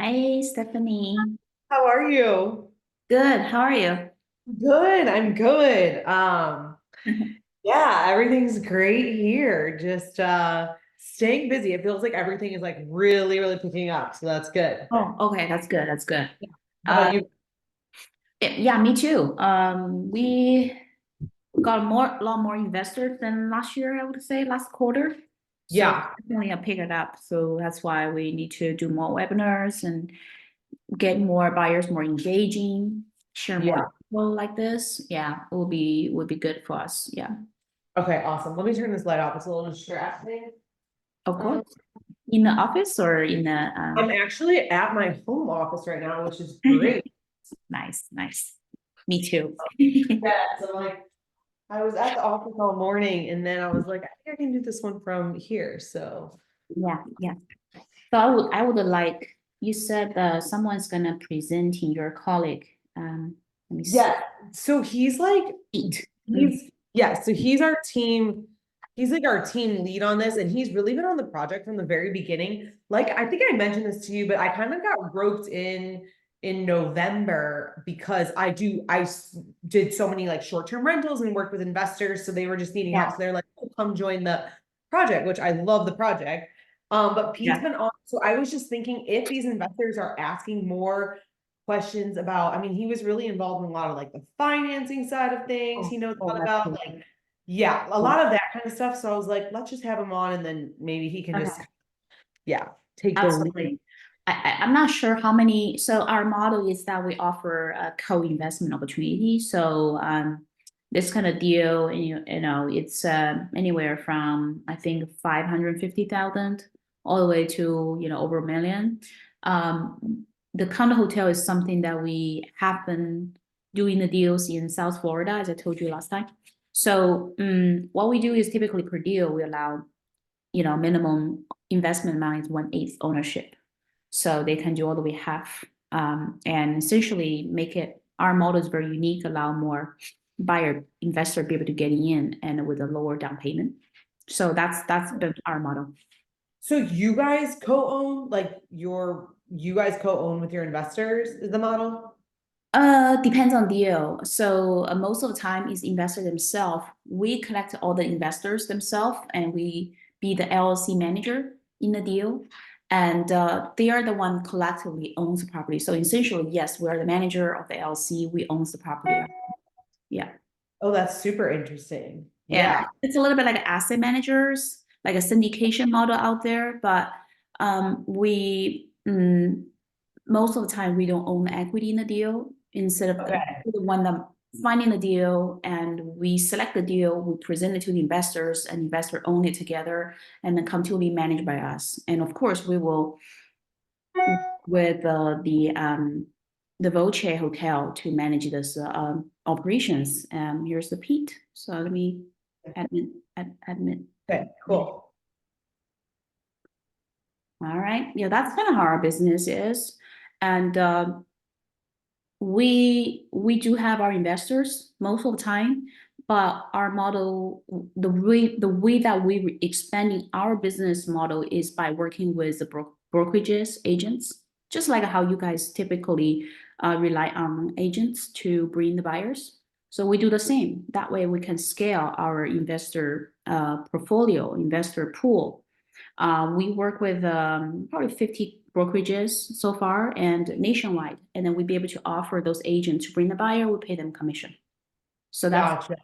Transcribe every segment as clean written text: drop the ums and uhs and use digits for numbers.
Hi, Stephanie. How are you? Good. How are you? Good, I'm good. Yeah, everything's great here. Just staying busy. It feels like everything is like really picking up. So that's good. Oh, okay. That's good. That's good. How about you? Yeah, me too. We got a lot more investors than last year, I would say, last quarter. So Yeah, definitely I picked it up. So that's why we need to do more webinars and get more buyers more engaging, share more yeah. info like this. Yeah, it would be good for us. Yeah, Okay, awesome. Let me turn this light off. It's a little distracting. of course. Um, In the office or in the I'm actually at my home office right now, which is great. nice, nice. Me too. Yeah, so like I was at the office all morning and then I was like, I think I can do this one from here. So Yeah, yeah. So I would like, you said someone's gonna present in your colleague. Let me see. yeah, so he's like Eat. Mm. he's our team. He's like our team lead on this, and he's really been on the project from the very beginning. Like, I think I mentioned this to you, but I kind of got roped in November because did so many like short-term rentals and worked with investors, so they were just needing help. Yeah, So they're like, oh, come join the project, which I love the project. But Pete's yeah. been on, so I was just thinking if these investors are asking more questions about, I mean, he was really involved in a lot of like the financing side of things. Oh, He knows a oh, lot that's about cool. like, yeah, a Yeah. lot of that kind of stuff. So I was like, let's just have him on and then maybe he can just, Okay. yeah, take the lead. Absolutely. I'm not sure how many. So our model is that we offer a co-investment opportunity. So this kind of deal, you know, it's anywhere from I think 550,000 all the way to over 1 million. The condo hotel is something that we have been doing the deals in South Florida, as I told you last time. So what we do is typically per deal we allow minimum investment amount is 1/8 ownership. So they can do all the way half, and essentially make it, our model is very unique, allow more buyer investor be able to get in and with a lower down payment. So that's been our model. So you guys co-own, like you guys co-own with your investors is the model? Depends on deal. So most of the time is investor themselves. We collect all the investors themselves and we be the LLC manager in the deal. And they are the one collectively owns the property. So essentially, yes, we are the manager of the LLC. We owns the property. Yeah. Oh, that's super interesting. Yeah. Yeah. It's a little bit like asset managers, like a syndication model out there, but we most of the time we don't own the equity in the deal. Instead of Okay. the one that finding the deal and we select the deal, we present it to the investors and investor own it together and then completely managed by us. And of course we will with the Voce hotel to manage this operations. Here's the Pete. So let me admit, admit. Okay, cool. All right. Yeah, that's kind of how our business is. And we do have our investors most of the time, but our model, the way that we expanding our business model is by working with the brokerages, agents, just like how you guys typically rely on agents to bring the buyers. So we do the same. That way we can scale our investor portfolio, investor pool. We work with probably 50 brokerages so far and nationwide. And then we'd be able to offer those agents to bring the buyer, we pay them commission. So that's, Gotcha.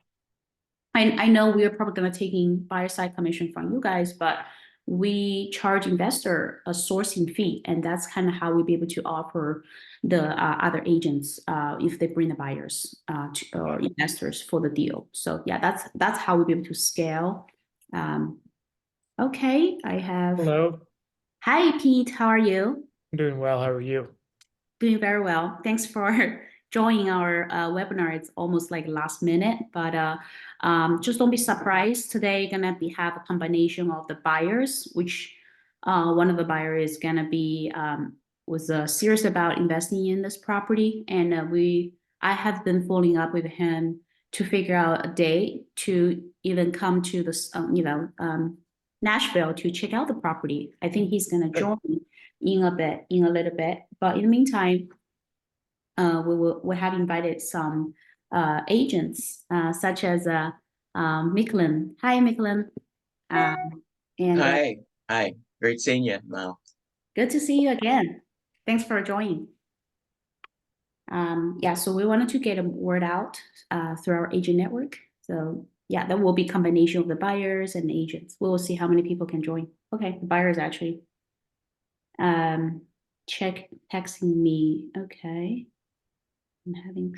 I know we are probably going to taking buyer side commission from you guys, but we charge investor a sourcing fee. And that's kind of how we be able to offer the other agents if they bring the buyers or investors for the deal. So yeah, that's how we be able to scale. Um, okay, I have. Hello, Hi, Pete. How are you? I'm doing well. How are you? Doing very well. Thanks for joining our webinar. It's almost like last minute, but just don't be surprised. Today, gonna be have a combination of the buyers, which one of the buyers is gonna be was serious about investing in this property, and I have been following up with him to figure out a day to even come to this, Nashville to check out the property. I think he's gonna join in a little bit. But in the meantime, we have invited some agents, such as Micklin. Hi, Micklin. And Hi, hi. Great seeing you, Mal. good to see you again. Thanks for joining. Yeah, so we wanted to get a word out through our agent network. So yeah, that will be combination of the buyers and agents. We will see how many people can join. Okay, the buyers actually check texting me. Okay, I'm having.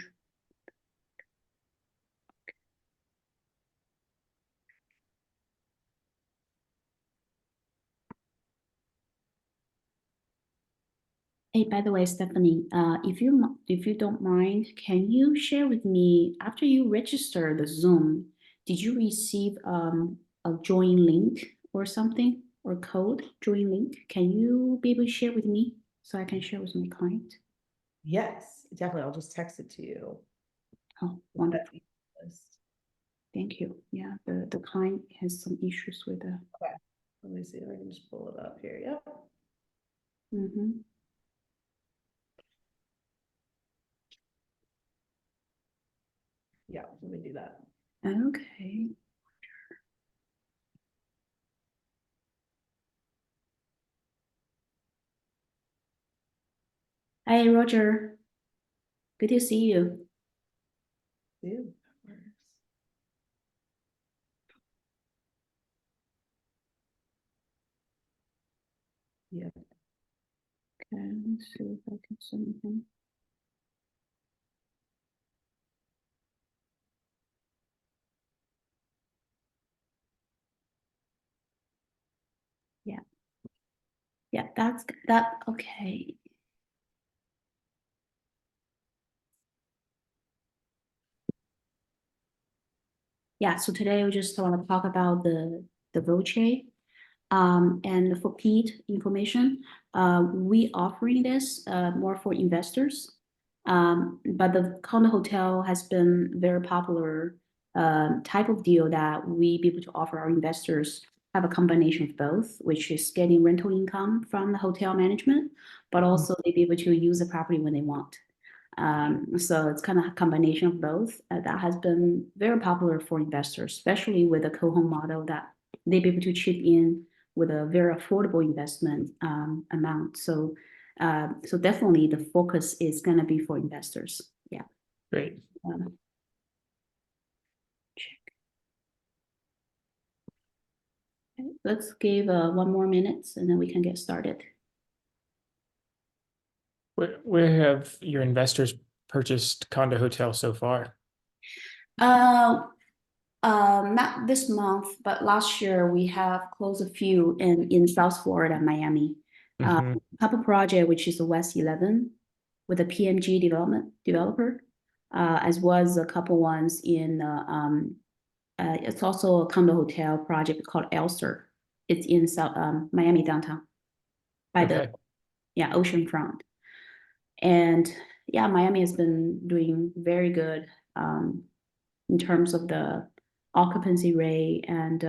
Hey, by the way, Stephanie, if you don't mind, can you share with me after you register the Zoom, did you receive a join link or something or code join link? Can you be able to share with me so I can share with my client? Yes, definitely. I'll just text it to you. Oh, wonderful. Thank you. Yeah, the client has some issues with the. Okay. Let me see if I can just pull it up here. Yep. Mhm. Yeah, let me do that. Okay. Hi, Roger. Good to see you. Ew. Yeah. Okay, let's see if I can send him. Yeah. Yeah, that's that. Okay. Yeah, so today we just want to talk about the Voce. And for Pete information, we offering this more for investors. But the condo hotel has been very popular type of deal that we be able to offer our investors have a combination of both, which is getting rental income from the hotel management, but also they be able to use the property when they want. So it's kind of a combination of both. That has been very popular for investors, especially with the co-home model that they be able to chip in with a very affordable investment amount. So, so definitely the focus is going to be for investors. Yeah. Great. Check. Okay, let's give one more minute and then we can get started. Where have your investors purchased condo hotels so far? Not this month, but last year we have closed a few in South Florida, Miami. Mhm. Couple project, which is the West 11 with a PMG developer, as well as a couple ones in, it's also a condo hotel project called Elster. It's in South, Miami downtown by the, Okay. yeah, oceanfront. And yeah, Miami has been doing very good, in terms of the occupancy rate and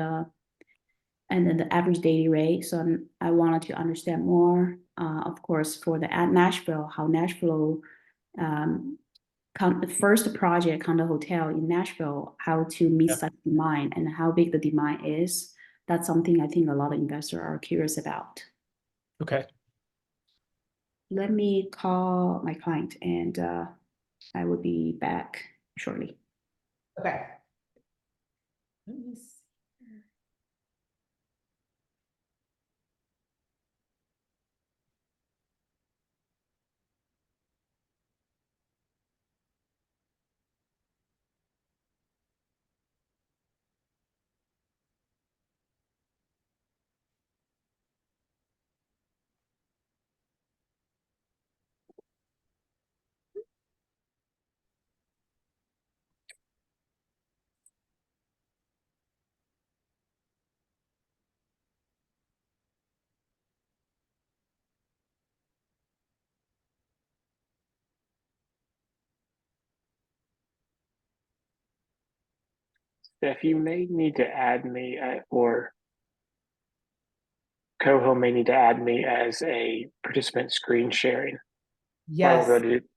then the average daily rate. So I wanted to understand more, of course, for the at Nashville, how Nashville, the first project condo hotel in Nashville, how to meet Yeah. such demand and how big the demand is. That's something I think a lot of investors are curious about. Okay. Let me call my client and I will be back shortly. Okay. Let me see. Steph, you may need to add me or Coho may need to add me as a participant screen sharing. While Yes, we're ready to-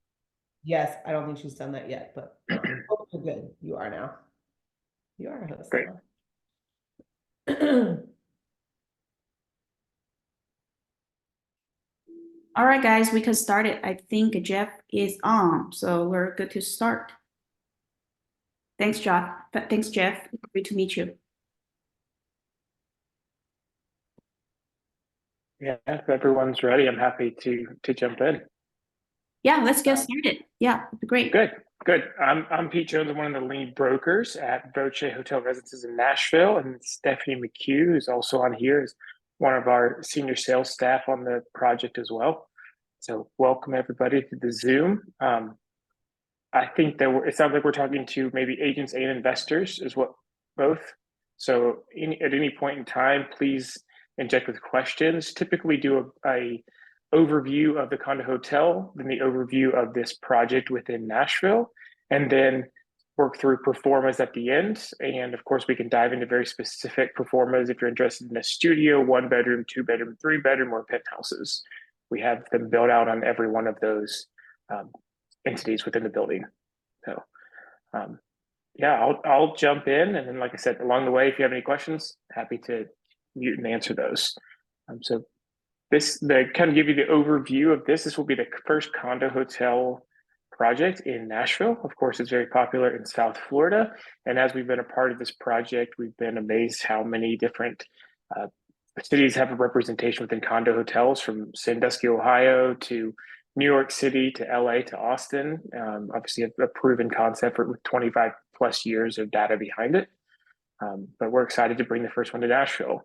yes, I don't think she's done that yet, but oh, you're good. You are now. You are a host Great. now. All right, guys, we can start it. I think Jeff is on, so we're good to start. Thanks, Jeff. Thanks, Jeff. Great to meet you. Yeah, if everyone's ready, I'm happy to jump in. Yeah, let's get started. Yeah, great. Good. I'm Pete Jones. I'm one of the lead brokers at Voce Hotel Residences in Nashville, and Stephanie McHugh, who's also on here, is one of our senior sales staff on the project as well. So welcome everybody to the Zoom. I think that it sounds like we're talking to maybe agents and investors as well, both. So at any point in time, please inject with questions. Typically do a overview of the condo hotel, then the overview of this project within Nashville, and then work through performas at the end. And of course, we can dive into very specific performas if you're interested in a studio, 1 bedroom, 2 bedroom, 3 bedroom, or penthouses. We have them built out on every one of those entities within the building. So yeah, I'll jump in, and then like I said, along the way, if you have any questions, happy to mute and answer those. So the kind of give you the overview of this. This will be the first condo hotel project in Nashville. Of course, it's very popular in South Florida, and as we've been a part of this project, we've been amazed how many different cities have a representation within condo hotels, from Sandusky, Ohio, to New York City, to LA, to Austin. Obviously, a proven concept with 25 plus years of data behind it. But we're excited to bring the first one to Nashville.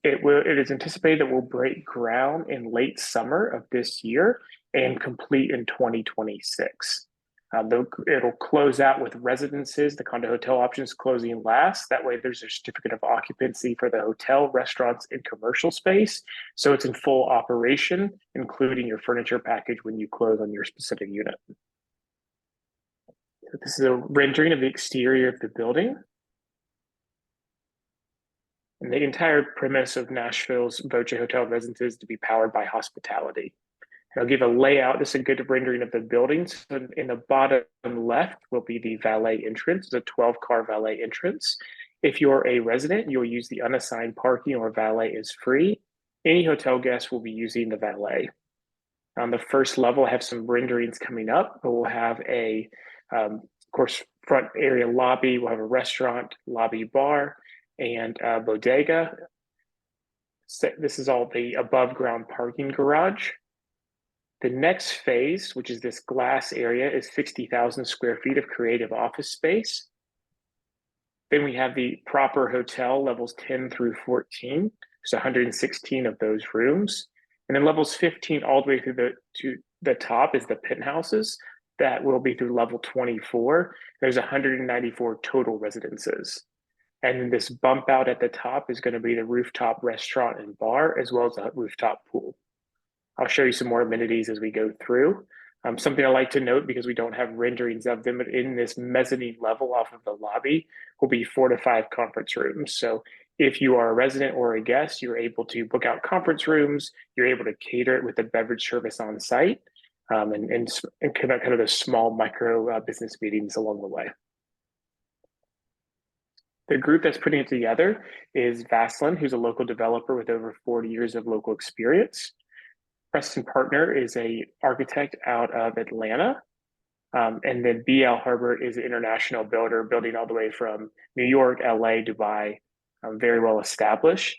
It is anticipated that we'll break ground in late summer of this year and complete in 2026. It'll close out with residences, the condo hotel options closing last. That way there's a certificate of occupancy for the hotel, restaurants, and commercial space. So it's in full operation, including your furniture package when you close on your specific unit. So this is a rendering of the exterior of the building. And the entire premise of Nashville's Voce Hotel Residences is to be powered by hospitality. I'll give a layout. This is a good rendering of the building. So in the bottom left will be the valet entrance. It's a 12-car valet entrance. If you're a resident, you'll use the unassigned parking, or valet is free. Any hotel guest will be using the valet. On the first level, I have some renderings coming up, but we'll have of course, front area lobby. We'll have a restaurant, lobby bar, and a bodega. So this is all the above ground parking garage. The next phase, which is this glass area, is 60,000 square feet of creative office space. Then we have the proper hotel, levels 10 through 14. There's 116 of those rooms. And then levels 15 all the way through to the top is the penthouses. That will be through level 24. There's 194 total residences. And then this bump out at the top is going to be the rooftop restaurant and bar, as well as a rooftop pool. I'll show you some more amenities as we go through. Something I like to note, because we don't have renderings of them, but in this mezzanine level off of the lobby will be 4 to 5 conference rooms. So if you are a resident or a guest, you're able to book out conference rooms. You're able to cater it with a beverage service on site, and kind of the small micro business meetings along the way. The group that's putting it together is Vaslin, who's a local developer with over 40 years of local experience. Preston Partner is an architect out of Atlanta. And then BL Harbert is an international builder, building all the way from New York, LA, Dubai, very well established.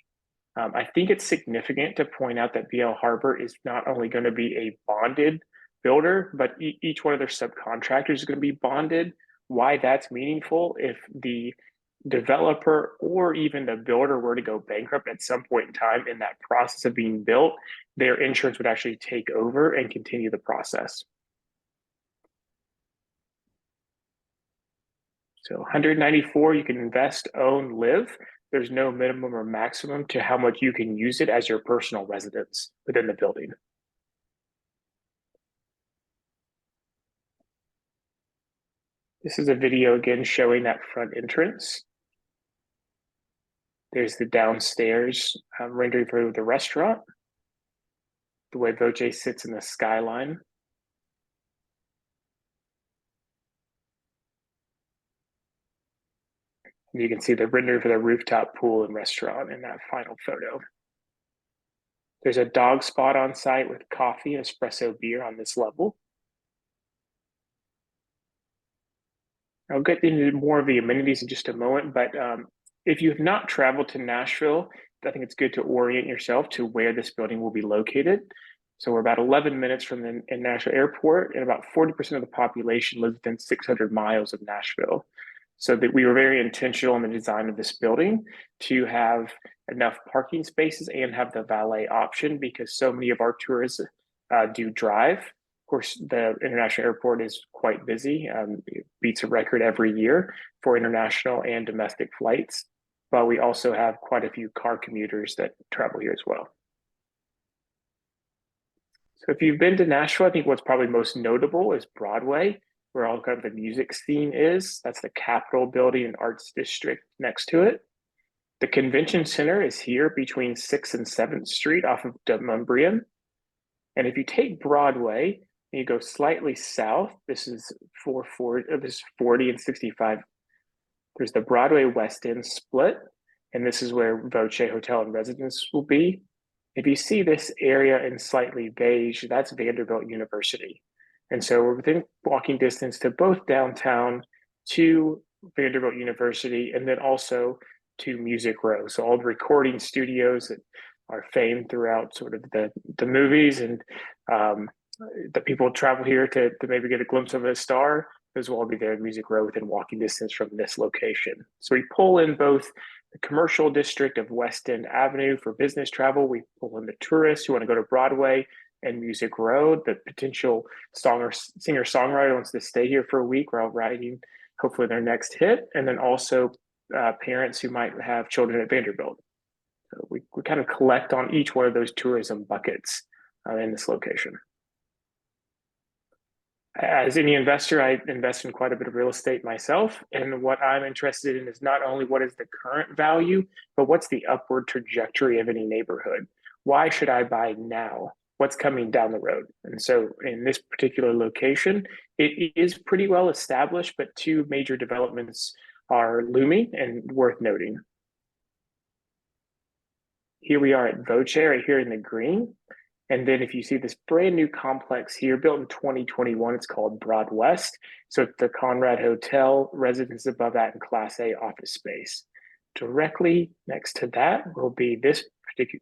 I think it's significant to point out that BL Harbert is not only going to be a bonded builder, but each one of their subcontractors is going to be bonded. Why that's meaningful: if the developer or even the builder were to go bankrupt at some point in time in that process of being built, their insurance would actually take over and continue the process. So 194, you can invest, own, live. There's no minimum or maximum to how much you can use it as your personal residence within the building. This is a video again showing that front entrance. There's the downstairs rendering for the restaurant, the way Voce sits in the skyline. You can see the render for the rooftop pool and restaurant in that final photo. There's a dog spot on site with coffee and espresso beer on this level. I'll get into more of the amenities in just a moment, but if you have not traveled to Nashville, I think it's good to orient yourself to where this building will be located. So we're about 11 minutes from the Nashville airport, and about 40% of the population lives within 600 miles of Nashville. So that we were very intentional in the design of this building to have enough parking spaces and have the valet option, because so many of our tourists do drive. Of course, the international airport is quite busy. It beats a record every year for international and domestic flights, but we also have quite a few car commuters that travel here as well. So if you've been to Nashville, I think what's probably most notable is Broadway, where all kind of the music scene is. That's the Capitol building and Arts District next to it. The convention center is here between 6th and 7th Street off of Demonbreun. And if you take Broadway and you go slightly south, this is 40 and 65. There's the Broadway West End split, and this is where Voce Hotel and Residence will be. If you see this area in slightly beige, that's Vanderbilt University. And so we're within walking distance to both downtown, to Vanderbilt University, and then also to Music Row. So all the recording studios that are famed throughout sort of the movies, and the people travel here to maybe get a glimpse of a star, those will all be there in Music Row within walking distance from this location. So we pull in both the commercial district of West End Avenue for business travel. We pull in the tourists who want to go to Broadway and Music Row, the potential singer-songwriter wants to stay here for a week while writing hopefully their next hit, and then also parents who might have children at Vanderbilt. So we kind of collect on each one of those tourism buckets in this location. As any investor, I invest in quite a bit of real estate myself, and what I'm interested in is not only what is the current value, but what's the upward trajectory of any neighborhood. Why should I buy now? What's coming down the road? And so in this particular location, it is pretty well established, but two major developments are looming and worth noting. Here we are at Voce right here in the green. And then if you see this brand new complex here built in 2021, it's called Broad West. So it's the Conrad Hotel, residence above that, and Class A office space. Directly next to that will be this particular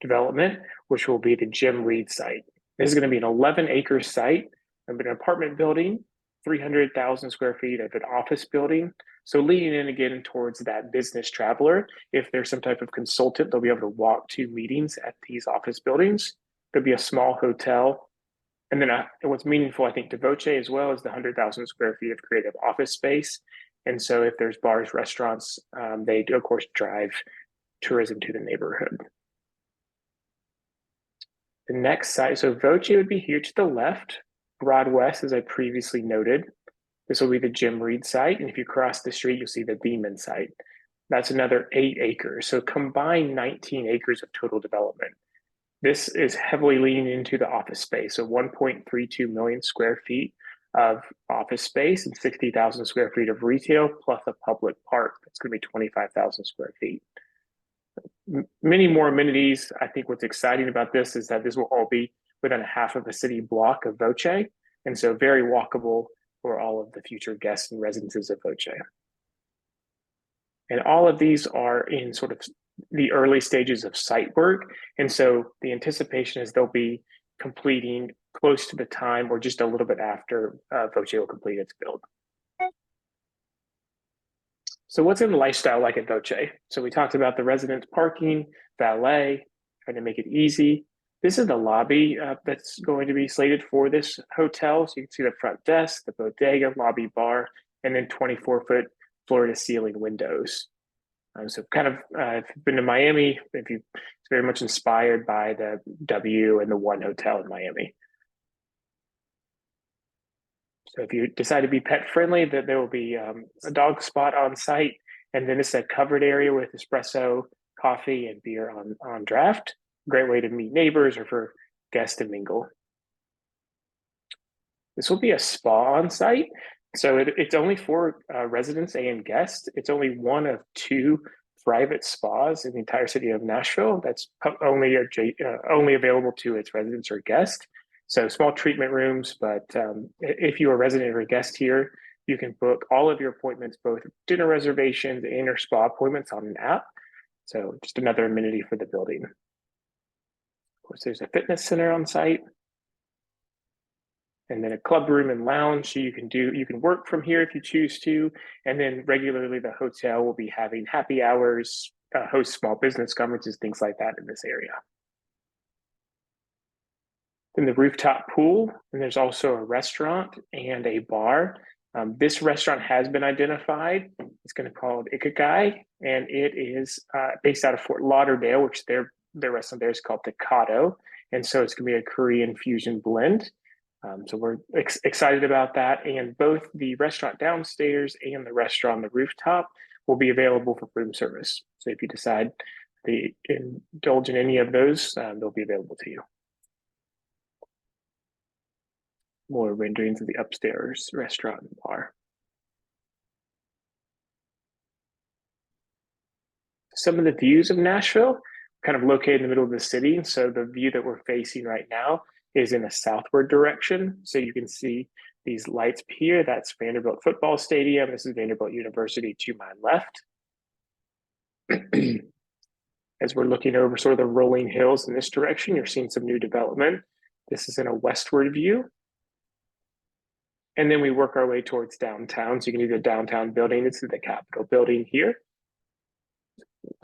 development, which will be the Jim Reed site. This is going to be an 11-acre site of an apartment building, 300,000 square feet of an office building. So leaning in again towards that business traveler. If there's some type of consultant, they'll be able to walk to meetings at these office buildings. There'll be a small hotel. And then what's meaningful, I think, to Voce as well is the 100,000 square feet of creative office space. And so if there's bars, restaurants, they do, of course, drive tourism to the neighborhood. The next site, so Voce would be here to the left. Broad West, as I previously noted. This will be the Jim Reed site. And if you cross the street, you'll see the Beeman site. That's another 8 acres. So combined 19 acres of total development. This is heavily leaning into the office space. So 1.32 million square feet of office space and 60,000 square feet of retail, plus a public park. That's going to be 25,000 square feet. Many more amenities. I think what's exciting about this is that this will all be within a half of a city block of Voce. And so very walkable for all of the future guests and residences of Voce. And all of these are in sort of the early stages of site work. And so the anticipation is they'll be completing close to the time or just a little bit after Voce will complete its build. So what's in the lifestyle like at Voce? So we talked about the residence parking, valet, trying to make it easy. This is the lobby that's going to be slated for this hotel. So you can see the front desk, the bodega, lobby bar, and then 24-foot floor-to-ceiling windows. So kind of, if you've been to Miami, it's very much inspired by the W and the One Hotel in Miami. So if you decide to be pet friendly, that there will be a dog spot on site, And then it's a covered area with espresso, coffee, and beer on draft. Great way to meet neighbors or for guests to mingle. This will be a spa on site. So it's only for residents and guests. It's only one of 2 private spas in the entire city of Nashville that's only available to its residents or guests. So small treatment rooms, but if you're a resident or a guest here, you can book all of your appointments, both dinner reservations and your spa appointments on an app. So just another amenity for the building. Of course, there's a fitness center on site. And then a club room and lounge. So you can work from here if you choose to. And then regularly the hotel will be having happy hours, host small business conferences, things like that in this area. Then the rooftop pool, and there's also a restaurant and a bar. This restaurant has been identified. It's going to be called Ikigai, and it is based out of Fort Lauderdale, which their restaurant there is called the Condo. And so it's going to be a Korean fusion blend. So we're excited about that. And both the restaurant downstairs and the restaurant on the rooftop will be available for room service. So if you decide to indulge in any of those, they'll be available to you. More renderings of the upstairs restaurant and bar. Some of the views of Nashville, kind of located in the middle of the city. So the view that we're facing right now is in a southward direction. So you can see these lights here. That's Vanderbilt Football Stadium. This is Vanderbilt University to my left. As we're looking over sort of the rolling hills in this direction, you're seeing some new development. This is in a westward view. And then we work our way towards downtown. So you can see the downtown building. This is the Capitol building here.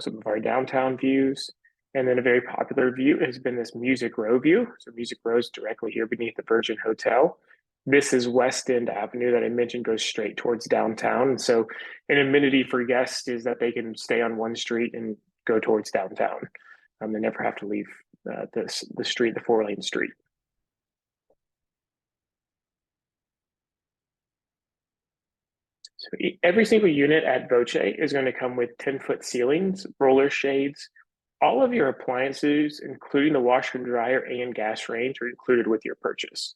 Some of our downtown views. And then a very popular view has been this Music Row view. So Music Row is directly here beneath the Virgin Hotel. This is West End Avenue that I mentioned goes straight towards downtown. And so an amenity for guests is that they can stay on one street and go towards downtown. They never have to leave the street, the 4-lane street. So every single unit at Voce is going to come with 10-foot ceilings, roller shades. All of your appliances, including the washer and dryer and gas range, are included with your purchase.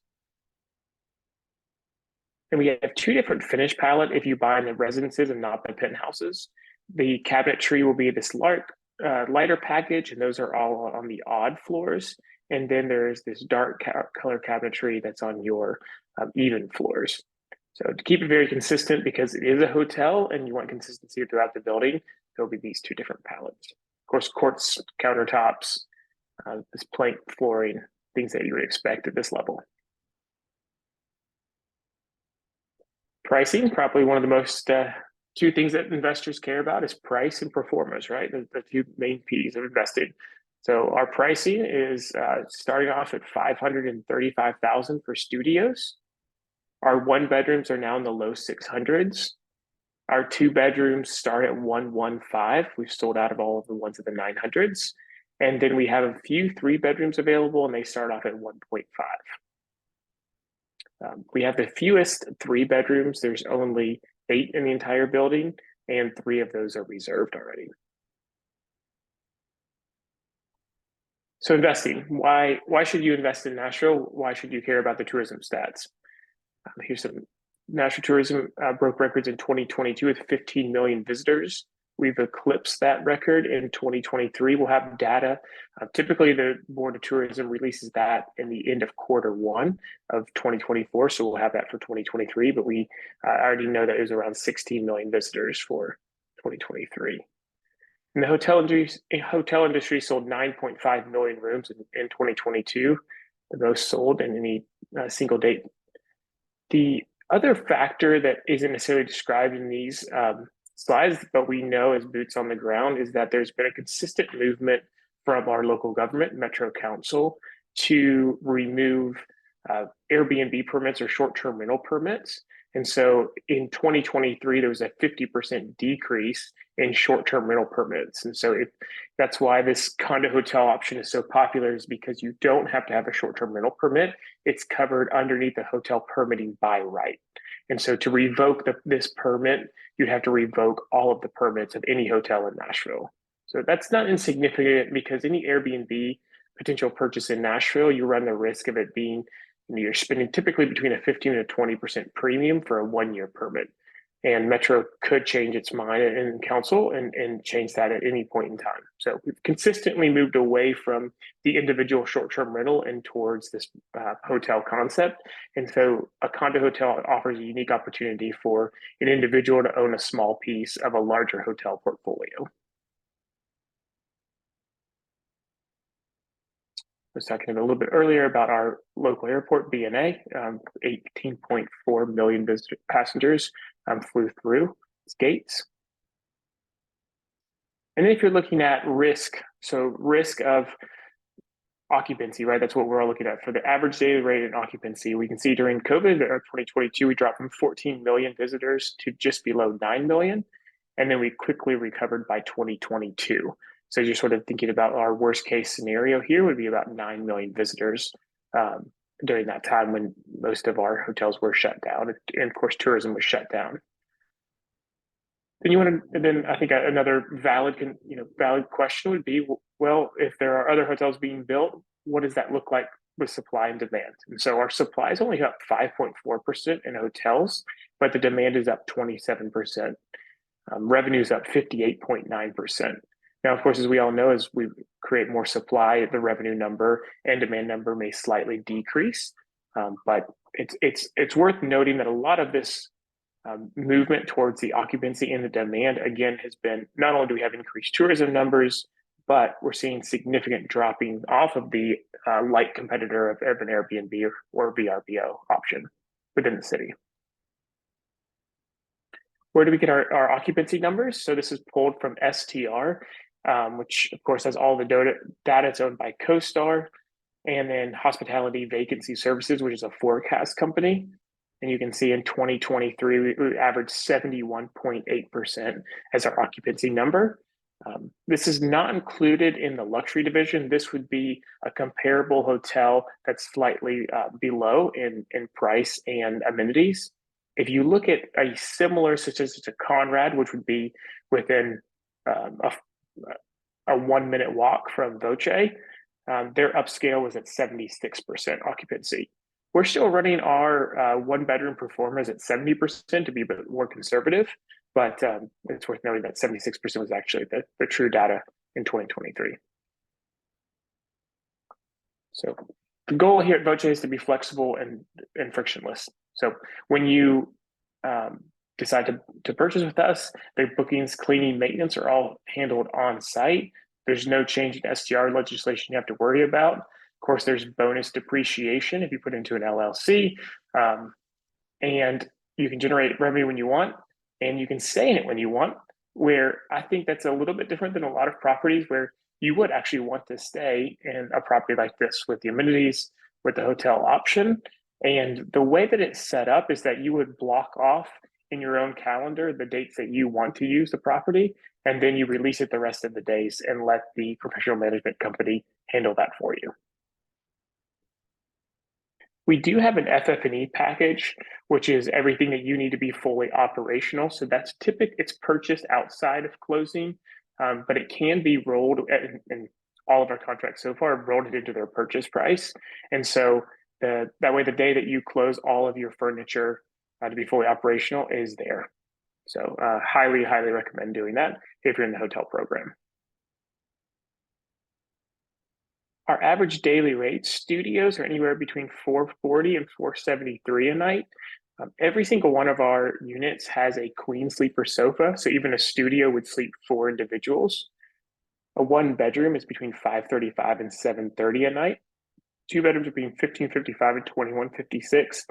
And we have 2 different finish palette if you buy in the residences and not the penthouses. The cabinetry will be this lighter package, and those are all on the odd floors. And then there's this dark color cabinetry that's on your even floors. So to keep it very consistent, because it is a hotel and you want consistency throughout the building, there'll be these 2 different palettes. Of course, quartz countertops, this plank flooring, things that you would expect at this level. Pricing, probably one of the most 2 things that investors care about is price and performance, right? The 2 main P's of investing. So our pricing is starting off at $535,000 for studios. Our 1-bedrooms are now in the low 600s. Our 2-bedrooms start at $115,000. We've sold out of all of the ones at the 900s. And then we have a few 3-bedrooms available, and they start off at $1.5. We have the fewest 3-bedrooms. There's only 8 in the entire building, and 3 of those are reserved already. So investing, why should you invest in Nashville? Why should you care about the tourism stats? Here's some Nashville tourism broke records in 2022 with 15 million visitors. We've eclipsed that record in 2023. We'll have data. Typically, the Board of Tourism releases that in the end of Q1 of 2024. So we'll have that for 2023, but we already know that it was around 16 million visitors for 2023. And the hotel industry sold 9.5 million rooms in 2022, the most sold in any single date. The other factor that isn't necessarily described in these slides, but we know as boots on the ground, is that there's been a consistent movement from our local government, Metro Council, to remove Airbnb permits or short-term rental permits. And so in 2023, there was a 50% decrease in short-term rental permits. And so that's why this condo hotel option is so popular, is because you don't have to have a short-term rental permit. It's covered underneath the hotel permitting by right. And so to revoke this permit, you'd have to revoke all of the permits of any hotel in Nashville. So that's not insignificant because any Airbnb potential purchase in Nashville, you run the risk of it being, you're spending typically between a 15 to 20% premium for a 1-year permit. And Metro could change its mind in council and change that at any point in time. So we've consistently moved away from the individual short-term rental and towards this hotel concept. And so a condo hotel offers a unique opportunity for an individual to own a small piece of a larger hotel portfolio. I was talking a little bit earlier about our local airport, BNA, 18.4 million passengers flew through its gates. And then if you're looking at risk, so risk of occupancy, right? That's what we're all looking at for the average daily rate and occupancy. We can see during COVID or 2022, we dropped from 14 million visitors to just below 9 million. And then we quickly recovered by 2022. So you're sort of thinking about our worst case scenario here would be about 9 million visitors during that time when most of our hotels were shut down. And of course, tourism was shut down. Then I think another valid question would be, well, if there are other hotels being built, what does that look like with supply and demand? And so our supply is only up 5.4% in hotels, but the demand is up 27%. Revenue is up 58.9%. Now, of course, as we all know, as we create more supply, the revenue number and demand number may slightly decrease. But it's worth noting that a lot of this movement towards the occupancy and the demand, again, has been not only do we have increased tourism numbers, but we're seeing significant dropping off of the light competitor of an Airbnb or VRBO option within the city. Where do we get our occupancy numbers? So this is pulled from STR, which of course has all the data. It's owned by CoStar, and then Hospitality Vacancy Services, which is a forecast company. And you can see in 2023, we averaged 71.8% as our occupancy number. This is not included in the luxury division. This would be a comparable hotel that's slightly below in price and amenities. If you look at a similar, such as a Conrad, which would be within a 1-minute walk from Voce, their upscale was at 76% occupancy. We're still running our 1-bedroom performers at 70% to be a bit more conservative, but it's worth noting that 76% was actually the true data in 2023. So the goal here at Voce is to be flexible and frictionless. So when you decide to purchase with us, the bookings, cleaning, maintenance are all handled on site. There's no change in STR legislation you have to worry about. Of course, there's bonus depreciation if you put into an LLC, and you can generate revenue when you want, and you can stay in it when you want, where I think that's a little bit different than a lot of properties where you would actually want to stay in a property like this with the amenities, with the hotel option. And the way that it's set up is that you would block off in your own calendar the dates that you want to use the property, and then you release it the rest of the days and let the professional management company handle that for you. We do have an FF&E package, which is everything that you need to be fully operational. So that's it's purchased outside of closing, but it can be rolled in all of our contracts so far, rolled it into their purchase price. And so that way, the day that you close, all of your furniture to be fully operational is there. So highly, highly recommend doing that if you're in the hotel program. Our average daily rate, studios are anywhere between $440 and $473 a night. Every single one of our units has a queen sleeper sofa, so even a studio would sleep 4 individuals. A 1-bedroom is between $535 and $730 a night. 2 bedrooms are between $1,555 and $2,156,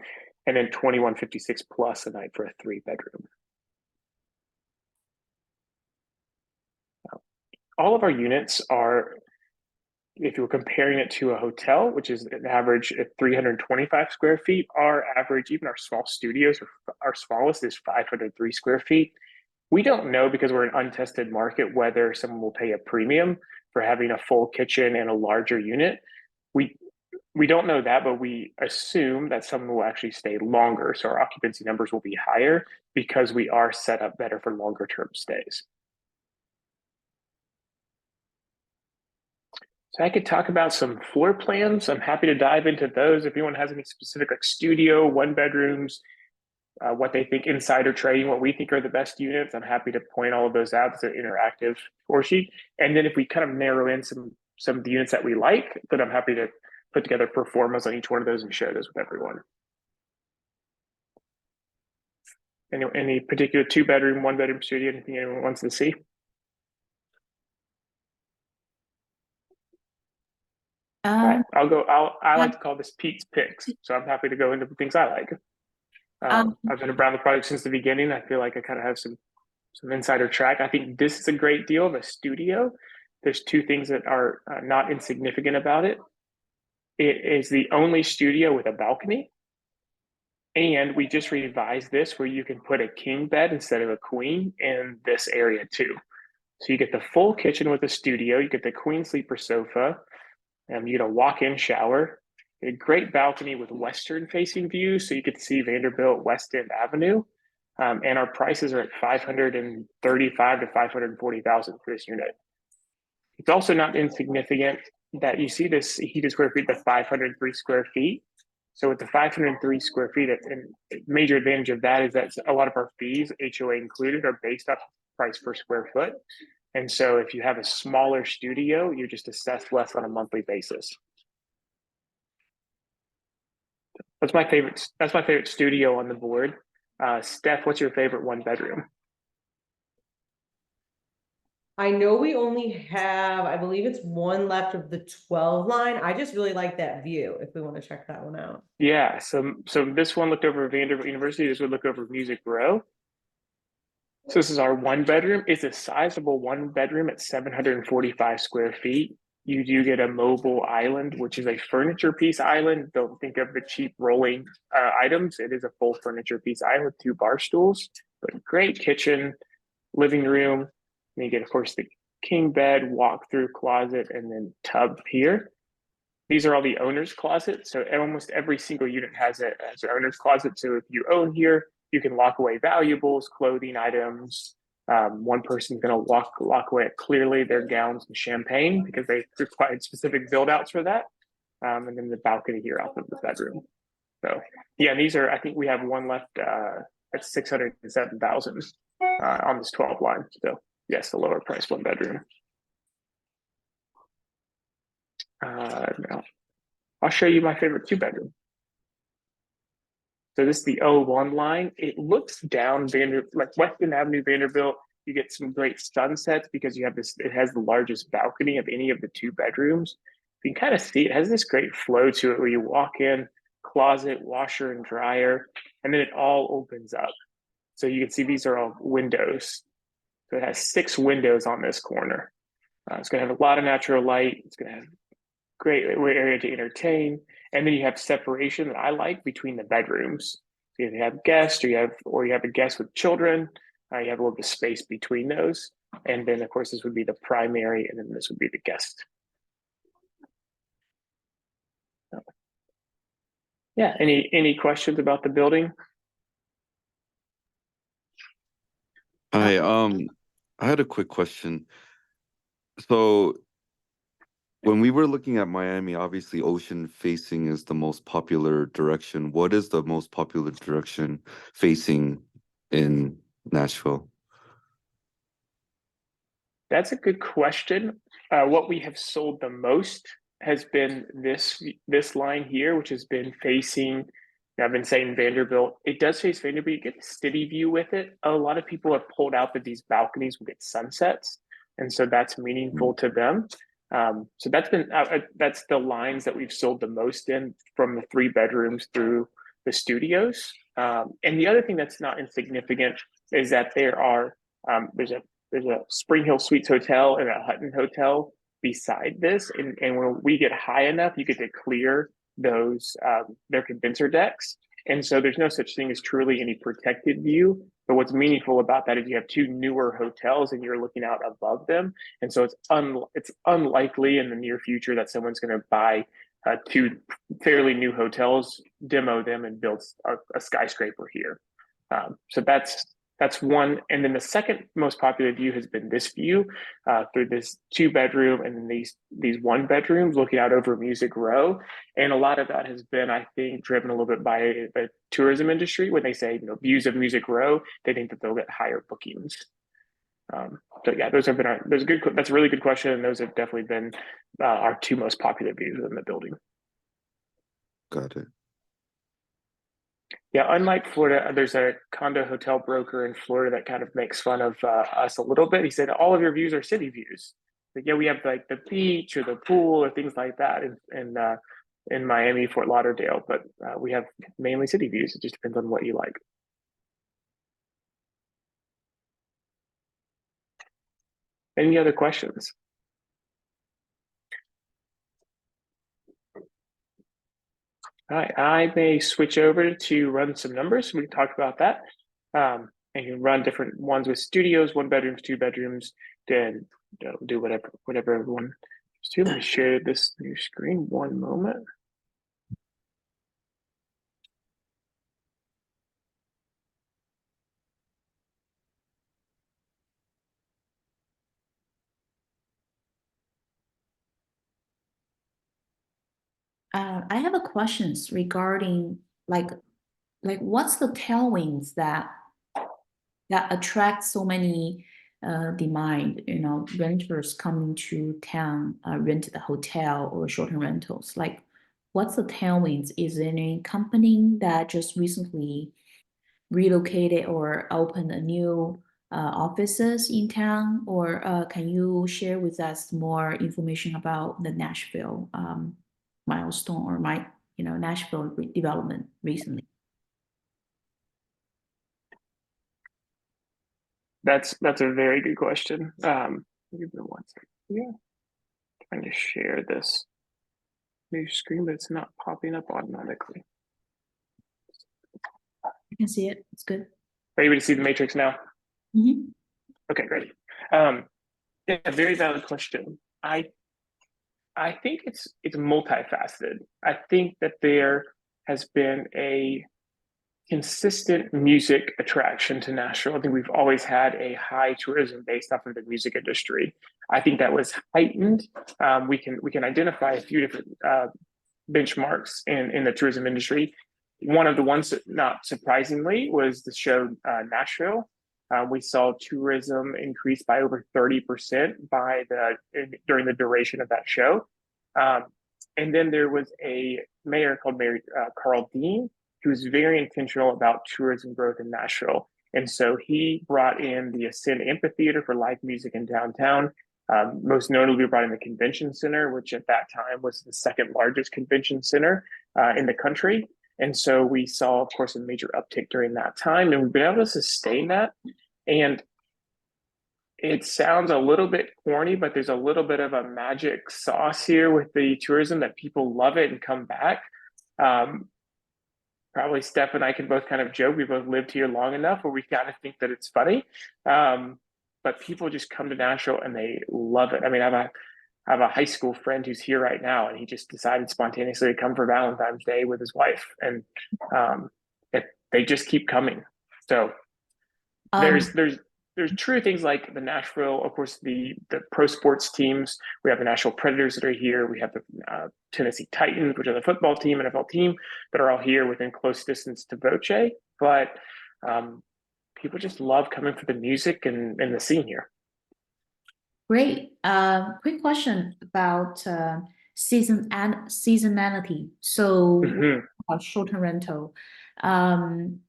and then $2,156 plus a night for a 3-bedroom. All of our units are, if you're comparing it to a hotel, which is an average at 325 square feet, our average, even our small studios, our smallest is 503 square feet. We don't know, because we're an untested market, whether someone will pay a premium for having a full kitchen and a larger unit. we don't know that, but we assume that someone will actually stay longer. So our occupancy numbers will be higher because we are set up better for longer term stays. So I could talk about some floor plans. I'm happy to dive into those. If anyone has any specific like studio, one bedrooms, what they think insider trading, what we think are the best units, I'm happy to point all of those out. It's an interactive score sheet. And then if we kind of narrow in some of the units that we like, then I'm happy to put together performance on each one of those and share those with everyone. Any particular 2-bedroom, 1-bedroom studio, anything anyone wants to see? Right, I'll go. I like to call this Pete's Picks, so I'm happy to go into the things I like. I've been around the project since the beginning. I feel like I kind of have some insider track. I think this is a great deal of a studio. There's 2 things that are not insignificant about it. It is the only studio with a balcony, and we just revised this where you can put a king bed instead of a queen in this area too. So you get the full kitchen with a studio. You get the queen sleeper sofa. You get a walk-in shower, a great balcony with western-facing views, so you get to see Vanderbilt West End Avenue. And our prices are at $535,000 to $540,000 for this unit. It's also not insignificant that you see this heated square feet, the 503 square feet. So with the 503 square feet, and major advantage of that is that a lot of our fees, HOA included, are based off price per square foot. And so if you have a smaller studio, you're just assessed less on a monthly basis. That's my favorite studio on the board. Steph, what's your favorite 1-bedroom? I know we only have, I believe it's 1 left of the 12 line. I just really like that view if we want to check that one out. Yeah, so this one looked over Vanderbilt University. This would look over Music Row. So this is our 1-bedroom. It's a sizable 1-bedroom at 745 square feet. You do get a mobile island, which is a furniture piece island. Don't think of the cheap rolling items. It is a full furniture piece island with 2 bar stools, but great kitchen, living room. And you get, of course, the king bed, walk-through closet, and then tub here. These are all the owner's closets. So almost every single unit has an owner's closet. So if you own here, you can lock away valuables, clothing items. One person's going to lock away clearly their gowns and champagne because they required specific build outs for that. And then the balcony here off of the bedroom. So yeah, these are, I think we have one left at 607,000 on this 12 line. So yes, the lower price 1-bedroom. Now I'll show you my favorite 2-bedroom. So this is the O1 line. It looks down like Western Avenue, Vanderbilt. You get some great sunsets because you have this, it has the largest balcony of any of the 2 bedrooms. You can kind of see it has this great flow to it where you walk in, closet, washer and dryer, and then it all opens up. So you can see these are all windows. So it has 6 windows on this corner. It's going to have a lot of natural light. It's going to have great area to entertain. And then you have separation that I like between the bedrooms. So if you have guests or you have a guest with children, you have a little bit of space between those. And then of course this would be the primary, and then this would be the guest. Yeah, any questions about the building? Hi, I had a quick question. So when we were looking at Miami, obviously ocean facing is the most popular direction. What is the most popular direction facing in Nashville? That's a good question. What we have sold the most has been this line here, which has been facing, I've been saying Vanderbilt. It does face Vanderbilt. You get the city view with it. A lot of people have pulled out that these balconies will get sunsets, and so that's meaningful to them. So that's the lines that we've sold the most in, from the 3 bedrooms through the studios. And the other thing that's not insignificant is that there's a Spring Hill Suites hotel and a Hutton hotel beside this, and when we get high enough, you get to clear those their condenser decks. And so there's no such thing as truly any protected view. But what's meaningful about that is you have 2 newer hotels and you're looking out above them. And so it's unlikely in the near future that someone's going to buy two fairly new hotels, demo them, and build a skyscraper here. So that's one. And then the second most popular view has been this view through this 2-bedroom and then these 1-bedrooms looking out over Music Row. And a lot of that has been, I think, driven a little bit by the tourism industry. When they say, views of Music Row, they think that they'll get higher bookings. So yeah, that's a really good question. And those have definitely been our 2 most popular views in the building. Got it. Yeah, unlike Florida, there's a condo hotel broker in Florida that kind of makes fun of us a little bit. He said, all of your views are city views. But yeah, we have like the beach or the pool or things like that in Miami, Fort Lauderdale, but we have mainly city views. It just depends on what you like. Any other questions? All right, I may switch over to run some numbers. We can talk about that. And you can run different ones with studios, 1 bedrooms, 2 bedrooms, then do whatever everyone is doing. Let me share this new screen. One moment. I have a questions regarding like what's the tailwinds that attract so many demand, renters coming to town, rent the hotel or short-term rentals. Like, what's the tailwinds? Is there any company that just recently relocated or opened a new offices in town? Or can you share with us more information about the Nashville milestone or Nashville development recently? That's a very good question. Give me one second. Yeah, trying to share this new screen, but it's not popping up automatically. I can see it. It's good. Are you able to see the matrix now? Mm-hmm. Okay, great. Yeah, very valid question. I think it's multifaceted. I think that there has been a consistent music attraction to Nashville. I think we've always had a high tourism based off of the music industry. I think that was heightened. We can identify a few different benchmarks in the tourism industry. One of the ones that, not surprisingly, was the show Nashville. We saw tourism increase by over 30% during the duration of that show. And then there was a mayor called Mayor Carl Dean, who was very intentional about tourism growth in Nashville. And so he brought in the Ascend Amphitheater for live music in downtown. Most notably brought in the convention center, which at that time was the 2nd largest convention center in the country. And so we saw, of course, a major uptick during that time, and we've been able to sustain that. And it sounds a little bit corny, but there's a little bit of a magic sauce here with the tourism that people love it and come back. Probably Steph and I can both kind of joke. We both lived here long enough where we kind of think that it's funny. But people just come to Nashville and they love it. I mean, I have a high school friend who's here right now, and he just decided spontaneously to come for Valentine's Day with his wife, and they just keep coming. So there's true things like the Nashville, of course, the pro sports teams. We have the Nashville Predators that are here. We have the Tennessee Titans, which are the football team, NFL team, that are all here within close distance to Voce. But people just love coming for the music and the scene here. Great. Quick question about season and seasonality. So short-term rental. What's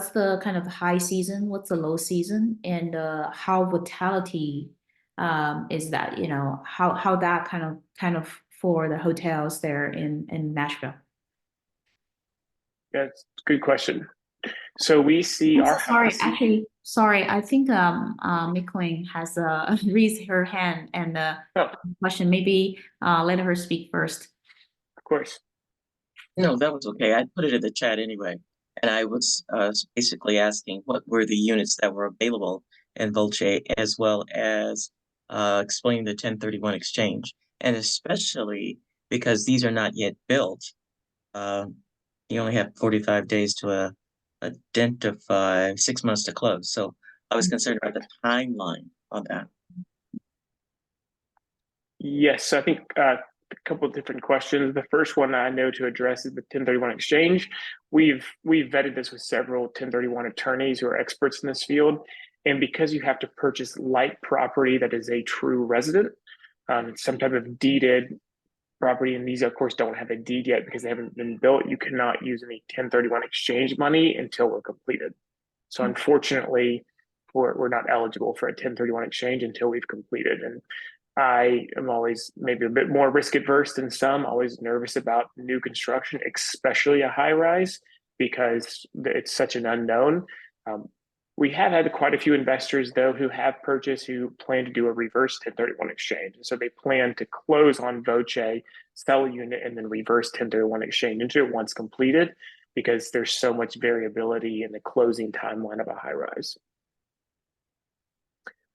the kind of high season? What's the low season? And how vitality is that? How that kind of for the hotels there in Nashville? That's a good question. So we see I'm so sorry. Sorry. I think Miklin has raised her hand and question. Maybe let her speak first. Of course. No, that was okay. I put it in the chat anyway. And I was basically asking what were the units that were available in Voce, as well as explaining the 1031 exchange. And especially because these are not yet built, you only have 45 days to identify, 6 months to close. So I was concerned about the timeline on that. Yes, I think a couple of different questions. The first one I know to address is the 1031 exchange. We've vetted this with several 1031 attorneys who are experts in this field, and because you have to purchase light property that is a true resident, some type of deeded property, and these of course don't have a deed yet because they haven't been built, you cannot use any 1031 exchange money until we're completed. So unfortunately, we're not eligible for a 1031 exchange until we've completed. And I am always maybe a bit more risk adverse than some, always nervous about new construction, especially a high rise, because it's such an unknown. We have had quite a few investors, though, who have purchased, who plan to do a reverse 1031 exchange. So they plan to close on Voce, sell a unit, and then reverse 1031 exchange into it once completed, because there's so much variability in the closing timeline of a high rise.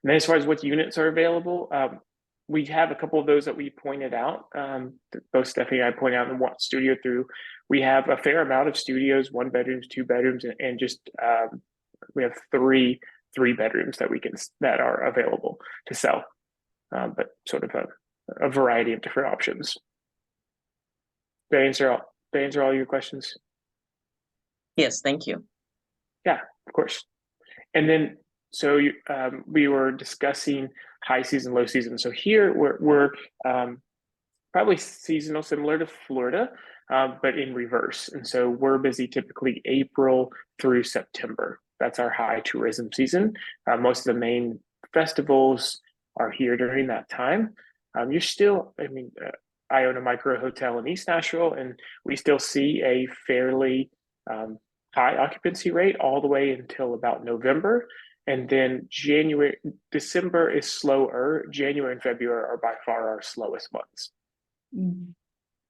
And then as far as what units are available, we have a couple of those that we pointed out. Both Stephanie and I pointed out in the studio through. We have a fair amount of studios, 1 bedrooms, 2 bedrooms, and just we have three bedrooms that are available to sell, but sort of a variety of different options. Did I answer all your questions? Yes, thank you. Yeah, of course. And then, so we were discussing high season, low season. So here we're probably seasonal, similar to Florida, but in reverse. And so we're busy typically April through September. That's our high tourism season. Most of the main festivals are here during that time. You're still, I own a micro hotel in East Nashville, and we still see a fairly high occupancy rate all the way until about November. And then December is slower. January and February are by far our slowest months.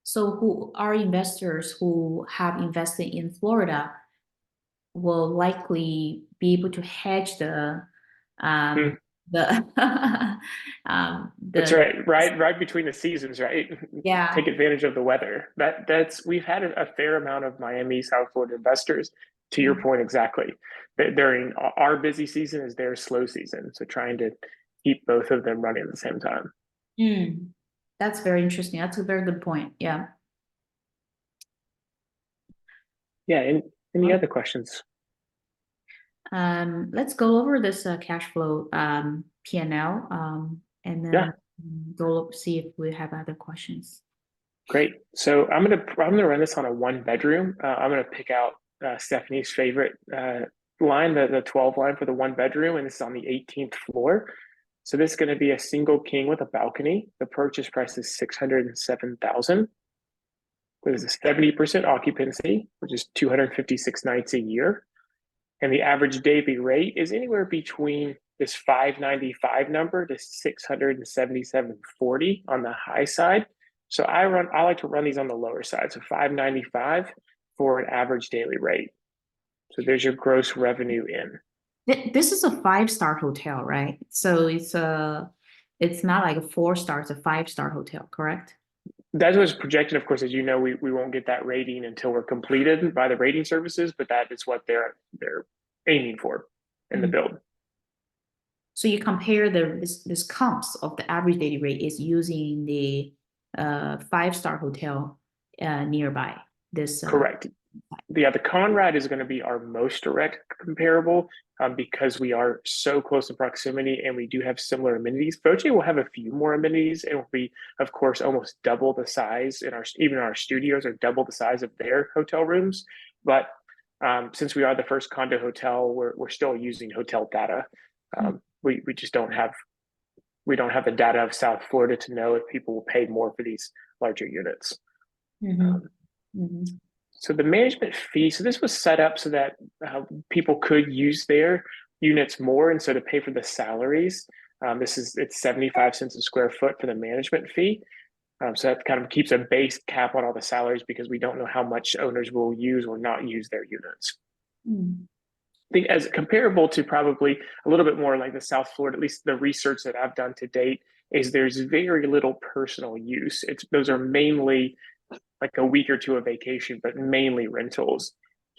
So who are investors who have invested in Florida will likely be able to hedge That's right between the seasons, right? Yeah. Take advantage of the weather. We've had a fair amount of Miami, South Florida investors, to your point exactly. During our busy season is their slow season. So trying to keep both of them running at the same time. That's very interesting. That's a very good point. Yeah. Yeah. Any other questions? Let's go over this cash flow P&L and then go see if we have other questions. Great. So I'm gonna run this on a 1 bedroom. I'm gonna pick out Stephanie's favorite line, the 12 line for the 1 bedroom, and this is on the 18th floor. So this is going to be a single king with a balcony. The purchase price is $607,000. There's a 70% occupancy, which is 256 nights a year. And the average daily rate is anywhere between this $595 number to $677.40 on the high side. So I like to run these on the lower side. So $595 for an average daily rate. So there's your gross revenue in. This is a 5-star hotel, right? So it's not like a 4-star, it's a 5-star hotel, correct? That was projected, of course, as you know, we won't get that rating until we're completed by the rating services, but that is what they're aiming for in the build. So you compare this comps of the average daily rate is using the 5-star hotel nearby. This correct. Yeah, the Conrad is going to be our most direct comparable because we are so close in proximity and we do have similar amenities. Voce will have a few more amenities and will be, of course, almost double the size even our studios are double the size of their hotel rooms. But since we are the first condo hotel, we're still using hotel data. We just don't have the data of South Florida to know if people will pay more for these larger units. So the management fee, so this was set up so that people could use their units more, and so to pay for the salaries, it's 75 cents a square foot for the management fee. So that kind of keeps a base cap on all the salaries because we don't know how much owners will use or not use their units. I think as comparable to probably a little bit more like the South Florida, at least the research that I've done to date, is there's very little personal use. Those are mainly like a week or two of vacation, but mainly rentals.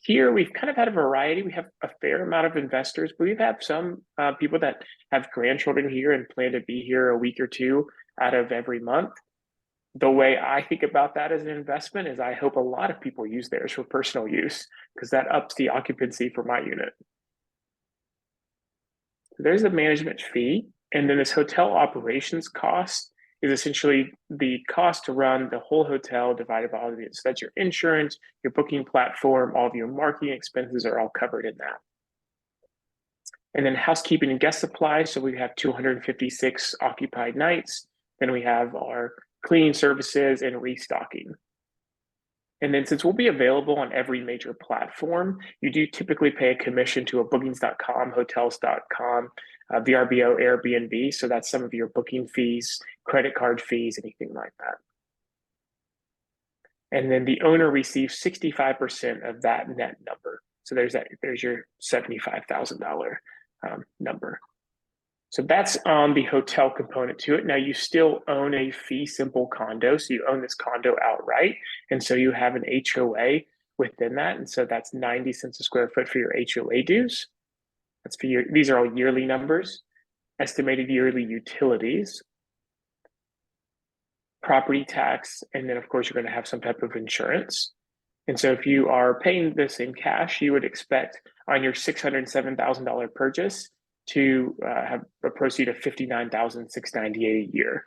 Here, we've kind of had a variety. We have a fair amount of investors, but we've had some people that have grandchildren here and plan to be here a week or two out of every month. The way I think about that as an investment is I hope a lot of people use theirs for personal use because that ups the occupancy for my unit. There's a management fee, and then this hotel operations cost is essentially the cost to run the whole hotel divided by all of it. So that's your insurance, your booking platform, all of your marketing expenses are all covered in that. And then housekeeping and guest supplies. So we have 256 occupied nights. Then we have our cleaning services and restocking. And then since we'll be available on every major platform, you do typically pay a commission to a bookings.com, hotels.com, VRBO, Airbnb. So that's some of your booking fees, credit card fees, anything like that. And then the owner receives 65% of that net number. So there's your $75,000 number. So that's on the hotel component to it. Now you still own a fee simple condo. So you own this condo outright. And so you have an HOA within that. And so that's 90 cents a square foot for your HOA dues. That's for these are all yearly numbers, estimated yearly utilities, property tax, and then of course you're going to have some type of insurance. And so if you are paying this in cash, you would expect on your $607,000 purchase to have a proceed of $59,698 a year.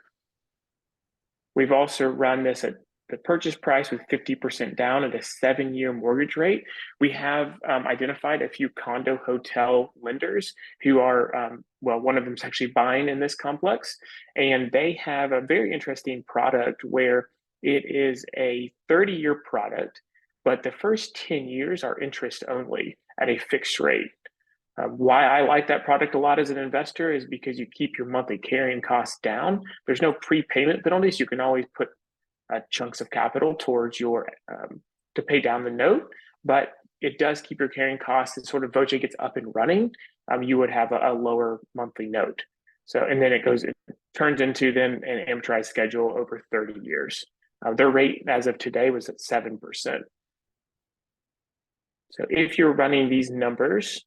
We've also run this at the purchase price with 50% down at a 7-year mortgage rate. We have identified a few condo hotel lenders who are, well, one of them is actually buying in this complex, and they have a very interesting product where it is a 30-year product, but the first 10 years are interest only at a fixed rate. Why I like that product a lot as an investor is because you keep your monthly carrying costs down. There's no prepayment penalties. You can always put chunks of capital towards your to pay down the note, but it does keep your carrying costs. And sort of Voce gets up and running, you would have a lower monthly note. So, and then it turns into then an amortized schedule over 30 years. Their rate as of today was at 7%. So if you're running these numbers,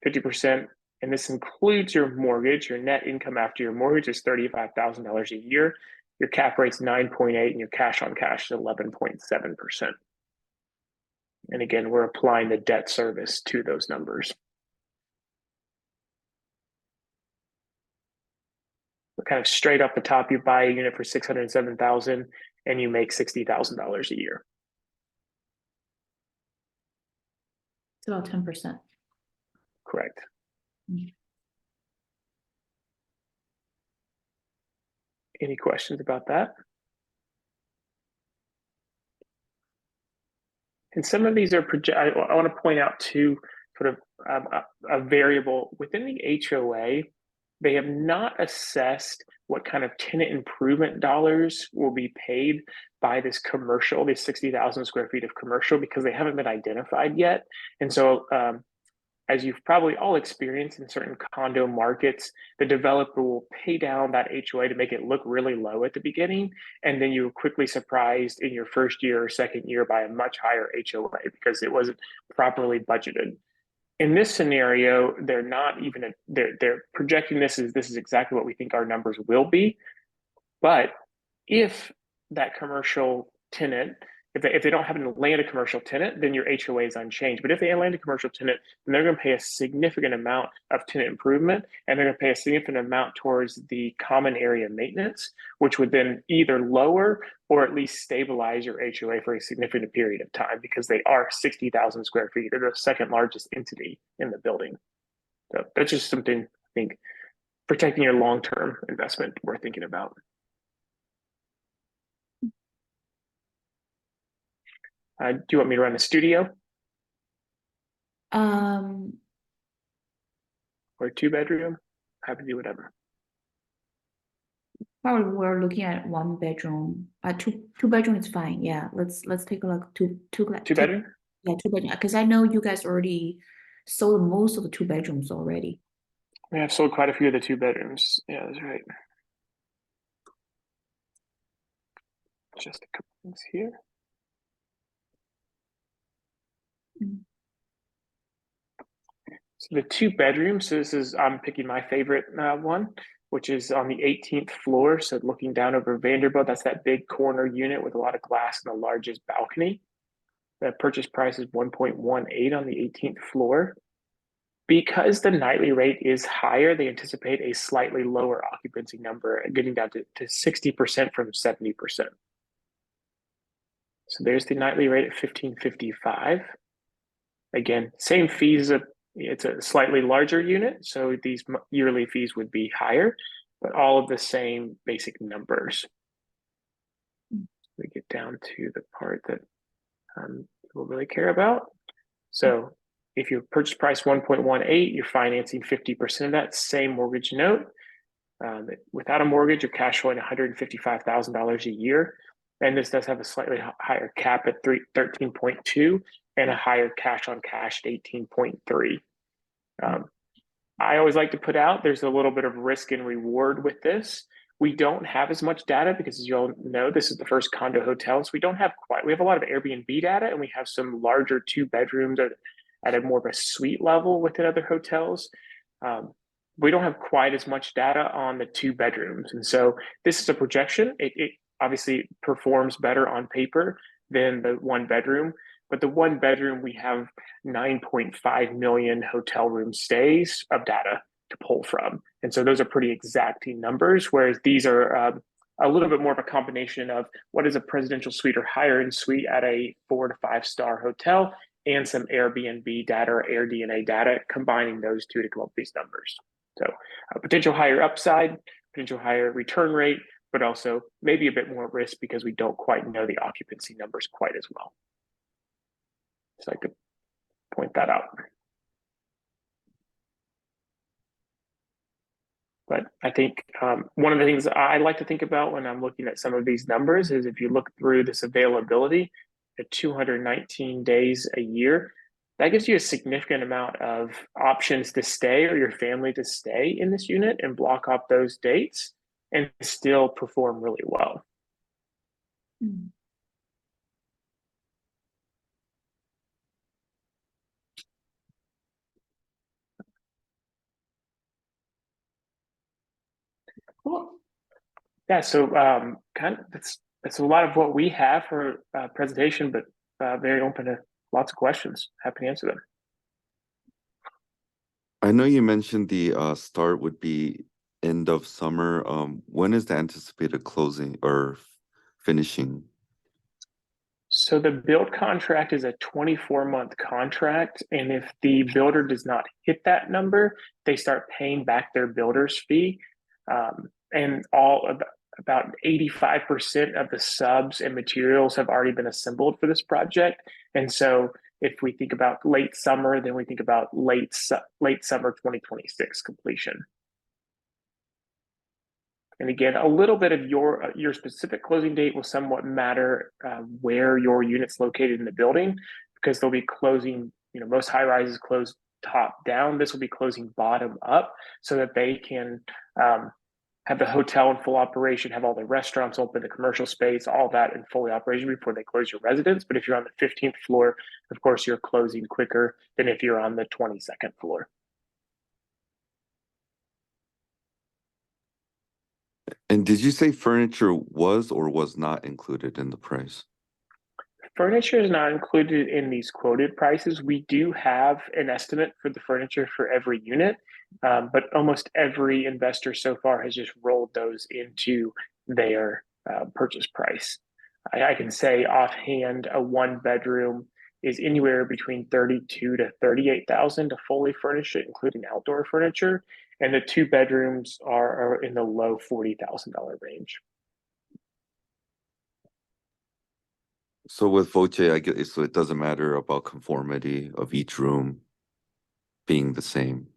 50%, and this includes your mortgage, your net income after your mortgage is $35,000 a year. Your cap rate's 9.8 and your cash on cash is 11.7%. And again, we're applying the debt service to those numbers. But kind of straight off the top, you buy a unit for $607,000 and you make $60,000 a year. It's about 10%. Correct. Any questions about that? And some of these are I want to point out too, sort of a variable within the HOA. They have not assessed what kind of tenant improvement dollars will be paid by this commercial, this 60,000 square feet of commercial, because they haven't been identified yet. And so as you've probably all experienced in certain condo markets, the developer will pay down that HOA to make it look really low at the beginning. And then you're quickly surprised in your first year or second year by a much higher HOA because it wasn't properly budgeted. In this scenario, they're not even, they're projecting this is exactly what we think our numbers will be. But if that commercial tenant, if they don't happen to land a commercial tenant, then your HOA is unchanged. But if they land a commercial tenant, then they're going to pay a significant amount of tenant improvement, and they're going to pay a significant amount towards the common area maintenance, which would then either lower or at least stabilize your HOA for a significant period of time because they are 60,000 square feet. They're the second largest entity in the building. So that's just something I think protecting your long-term investment worth thinking about. Do you want me to run the studio Um, or a 2-bedroom? Happy to do whatever. Probably we're looking at 1 bedroom. Two bedroom is fine. Yeah, let's take a look. Two 2-bedroom? Yeah, 2 bedroom. Because I know you guys already sold most of the 2 bedrooms already. We have sold quite a few of the 2 bedrooms. Yeah, that's right. just a couple things here. So the 2 bedrooms, so this is, I'm picking my favorite one, which is on the 18th floor. So looking down over Vanderbilt, that's that big corner unit with a lot of glass and the largest balcony. The purchase price is 1.18 on the 18th floor. Because the nightly rate is higher, they anticipate a slightly lower occupancy number, getting down to 60% from 70%. So there's the nightly rate at $1,555. Again, same fees. It's a slightly larger unit, so these yearly fees would be higher, but all of the same basic numbers. We get down to the part that people really care about. So if your purchase price 1.18, you're financing 50% of that same mortgage note. Without a mortgage, you're cash flowing $155,000 a year. And this does have a slightly higher cap at 13.2 and a higher cash on cash at 18.3. I always like to put out, there's a little bit of risk and reward with this. We don't have as much data because, as you all know, this is the first condo hotel. So we have a lot of Airbnb data, and we have some larger 2 bedrooms at a more of a suite level within other hotels. We don't have quite as much data on the 2 bedrooms. And so this is a projection. It obviously performs better on paper than the 1 bedroom. But the 1 bedroom, we have 9.5 million hotel room stays of data to pull from. And so those are pretty exacting numbers, whereas these are a little bit more of a combination of what is a presidential suite or higher end suite at a 4 to 5 star hotel and some Airbnb data or AirDNA data, combining those two to come up with these numbers. So potential higher upside, potential higher return rate, but also maybe a bit more risk because we don't quite know the occupancy numbers quite as well. So I could point that out. But I think one of the things I like to think about when I'm looking at some of these numbers is if you look through this availability at 219 days a year, that gives you a significant amount of options to stay or your family to stay in this unit and block off those dates and still perform really well. Cool. Yeah, so kind of that's a lot of what we have for presentation, but very open to lots of questions. Happy to answer them. I know you mentioned the start would be end of summer. When is the anticipated closing or finishing? So the build contract is a 24-month contract, and if the builder does not hit that number, they start paying back their builder's fee. And about 85% of the subs and materials have already been assembled for this project. And so if we think about late summer, then we think about late summer 2026 completion. And again, a little bit of your specific closing date will somewhat matter where your unit's located in the building, because they'll be closing, most high rises close top down. This will be closing bottom up so that they can have the hotel in full operation, have all the restaurants open, the commercial space, all that in fully operation before they close your residence. But if you're on the 15th floor, of course, you're closing quicker than if you're on the 22nd floor. And did you say furniture was or was not included in the price? Furniture is not included in these quoted prices. We do have an estimate for the furniture for every unit, but almost every investor so far has just rolled those into their purchase price. I can say offhand, a 1 bedroom is anywhere between 32 to 38,000 to fully furnish it, including outdoor furniture, and the 2 bedrooms are in the low $40,000 range. So with Voce, I guess so it doesn't matter about conformity of each room being the same.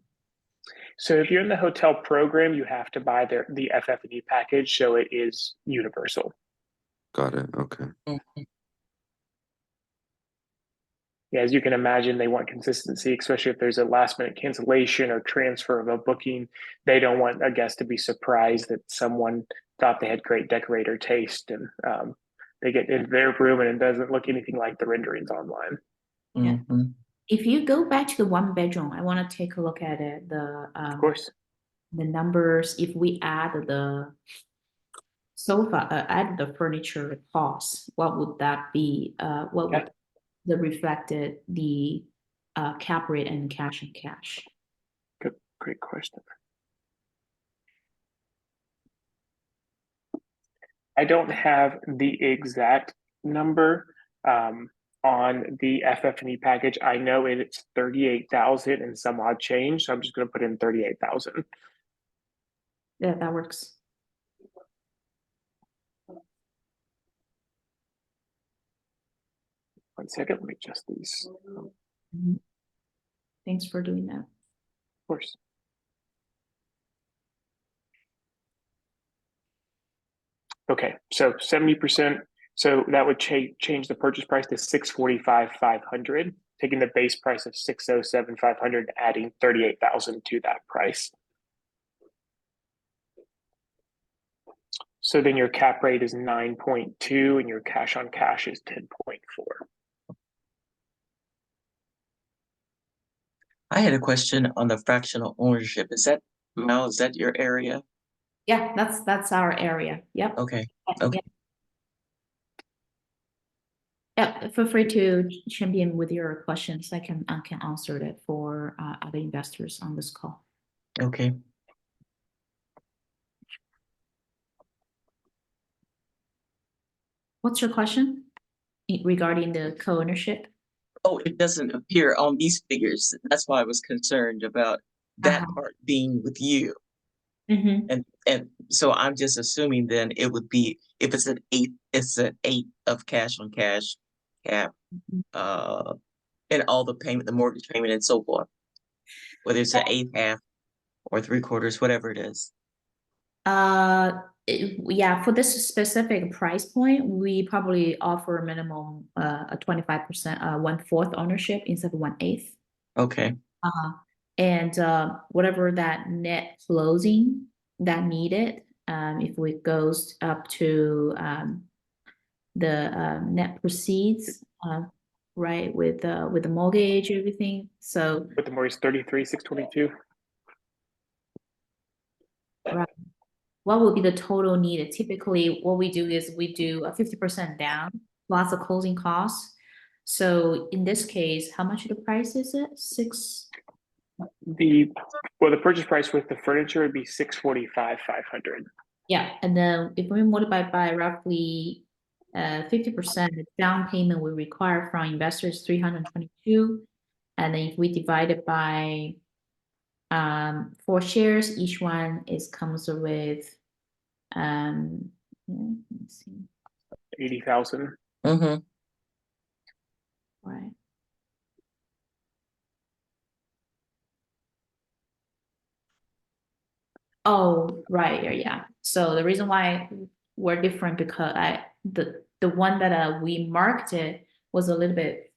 So if you're in the hotel program, you have to buy the FF&E package, so it is universal. Got it. Okay. Yeah, as you can imagine, they want consistency, especially if there's a last minute cancellation or transfer of a booking. They don't want a guest to be surprised that someone thought they had great decorator taste and they get into their room and it doesn't look anything like the renderings online. Yeah. Mhm. If you go back to the one bedroom, I want to take a look at it, Of course. the numbers, if we add the sofa, add the furniture cost, what would that be? What Yeah. would the reflected the cap rate and cash and cash? Good, great question. I don't have the exact number on the FF&E package. I know it's 38,000 and some odd change, so I'm just going to put in 38,000. Yeah, that works. One second, let me adjust these. Of Mhm. Thanks for doing that. course. Okay, so 70%. So that would change the purchase price to 645,500, taking the base price of 607,500, adding 38,000 to that price. So then your cap rate is 9.2 and your cash on cash is 10.4. I had a question on the fractional ownership. Is that, Mel, is that your area? Yeah, that's our area. Yep. Okay, Yeah. okay. Yeah, feel free to champion with your questions. I can answer it for other investors on this call. Okay. What's your question regarding the co-ownership? Oh, it doesn't appear on these figures. That's why I was concerned about that part being with you. And so I'm just assuming then it would be, if it's an 8, it's an 8 of cash on cash cap, and all the payment, the mortgage payment and so forth. Whether it's an 8 half or 3/4, whatever it is. Yeah, for this specific price point, we probably offer a minimum a 25%, 1/4 ownership instead of 1/8. Okay. And whatever that net closing that needed, if it goes up to the net proceeds, right, with the mortgage, everything. So With the mortgage 33,622. right, what would be the total needed? Typically, what we do is we do a 50% down plus the closing costs. So in this case, how much of the price is it? The purchase price with the furniture would be 645,500. Yeah, and then if we multiply by roughly 50%, the down payment we require from investors 322, and then if we divide it by 4 shares, each one comes with let's see, 80,000. Mm-hmm. right. Oh, right, yeah. So the reason why we're different because the one that we marketed was a little bit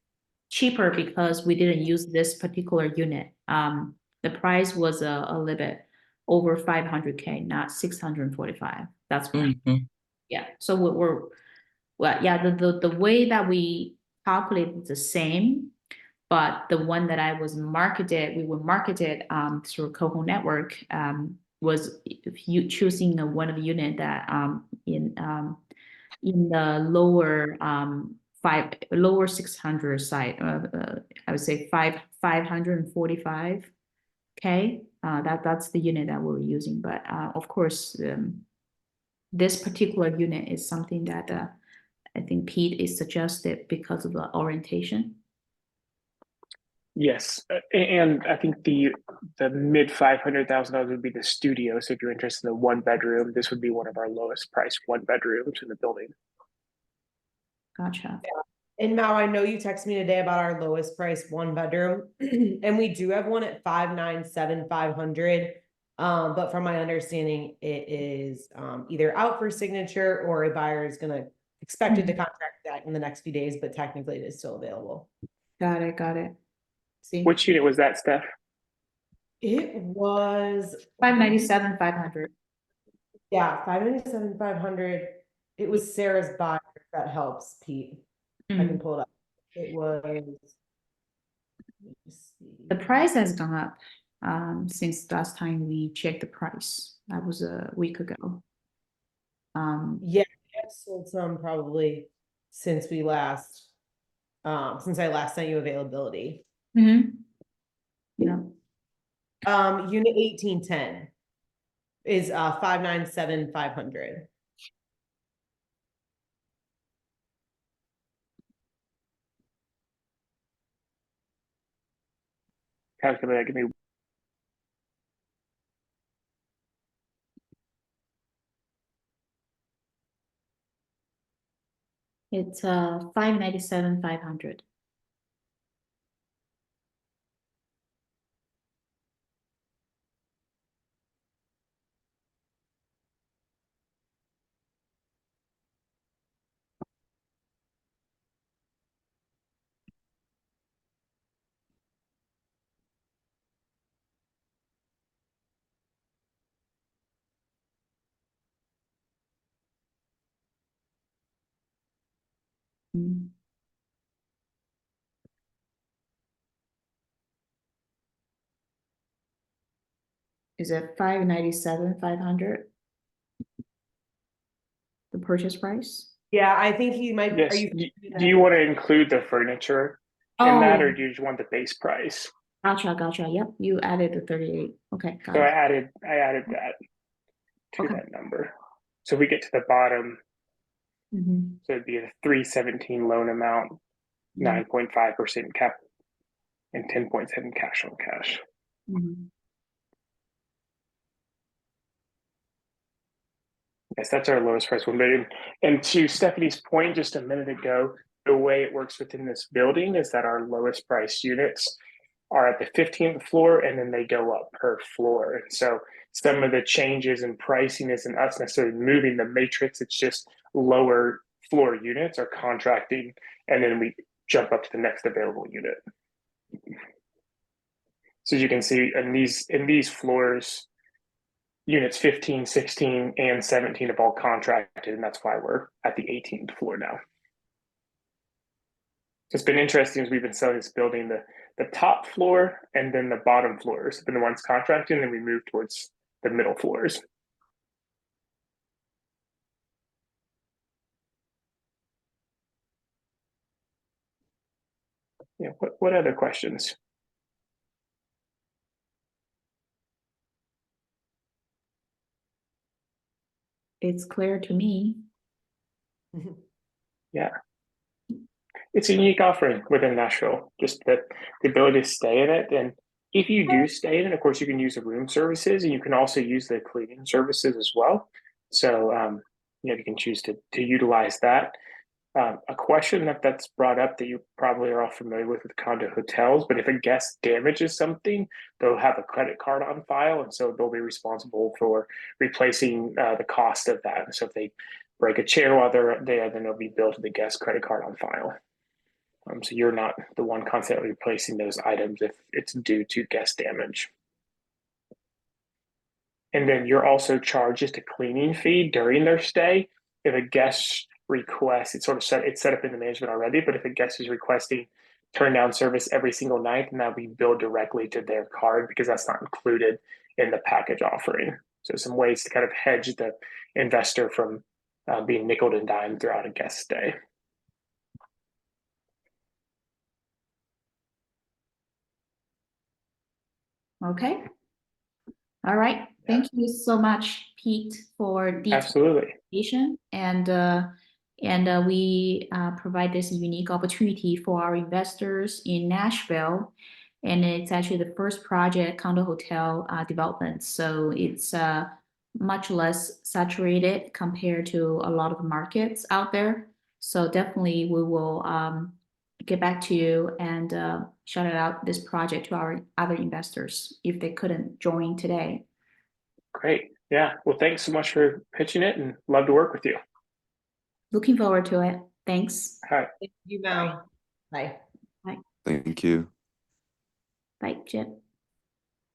cheaper because we didn't use this particular unit. The price was a little bit over 500K, not 645. That's why. Mm-hmm. Yeah. So well, yeah, the way that we calculate is the same, but the one that we were marketed through Coho Network was if you choosing one of the unit that in the lower 600 side, I would say 545K. That's the unit that we're using, but of course this particular unit is something that I think Pete is suggested because of the orientation. Yes, and I think the mid $500,000 would be the studio. So if you're interested in a 1-bedroom, this would be one of our lowest priced 1-bedrooms in the building. Gotcha. And Mao, I know you texted me today about our lowest price 1-bedroom, and we do have one at 597,500. But from my understanding, it is either out for signature or a buyer is gonna expected to contract that in the next few days, but technically it is still available. Got it. See, Which unit was that, Steph? It was 597,500. yeah, 597,500. It was Sarah's buyer. that helps, Pete. I Mm. can pull it up. It was. let me see. The price has gone up since last time we checked the price. That was a week ago. Yeah, I've sold some probably since we last, since I last sent you availability. mhm. Yeah. Unit 1810 is 597,500. Calculate, give me It's 597,500. Mm. Is it 597,500? The purchase price? Yeah, I think he might. Are yes. you? Do you want to include the furniture in that, or Oh, do you just want the base price? gotcha. Yep, you added the 38. Okay, got So it. I added that to Okay. that number. So we get to the bottom, Mhm. so it'd be a 317 loan amount, 9.5% cap, and 10.7 cash on cash. Mhm. Yes, that's our lowest price one. But and to Stephanie's point just a minute ago, the way it works within this building is that our lowest price units are at the 15th floor, and then they go up per floor. And so some of the changes in pricing isn't us necessarily moving the matrix, it's just lower floor units are contracting, and then we jump up to the next available unit. So as you can see in these floors, units 15, 16, and 17 have all contracted, and that's why we're at the 18th floor now. It's been interesting as we've been selling this building, the top floor and then the bottom floors have been the ones contracting, and then we move towards the middle floors. Yeah, what other questions? It's clear to me. Yeah. It's a unique offering within Nashville, just the ability to stay in it. And if you do stay in it, of course, you can use the room services, and you can also use the cleaning services as well. So, you can choose to utilize that. A question that's brought up that you probably are all familiar with condo hotels, but if a guest damages something, they'll have a credit card on file, and so they'll be responsible for replacing the cost of that. So if they break a chair while they're there, then they'll be billed to the guest credit card on file. So you're not the one constantly replacing those items if it's due to guest damage. And then you're also charged just a cleaning fee during their stay. If a guest requests, it's set up in the management already, but if a guest is requesting turn down service every single night, then that'll be billed directly to their card because that's not included in the package offering. So some ways to kind of hedge the investor from being nickel and dimed throughout a guest stay. Okay. All right. Thank you so much, Pete, for detailed Absolutely. information. And we provide this unique opportunity for our investors in Nashville. And it's actually the first project condo hotel development. So it's much less saturated compared to a lot of markets out there. So definitely we will get back to you and shout out this project to our other investors if they couldn't join today. Great. Yeah. Well, thanks so much for pitching it, and love to work with you. Looking forward to it. Thanks. All right. Thank you, Mel. Bye. Thank you. Bye, Chip.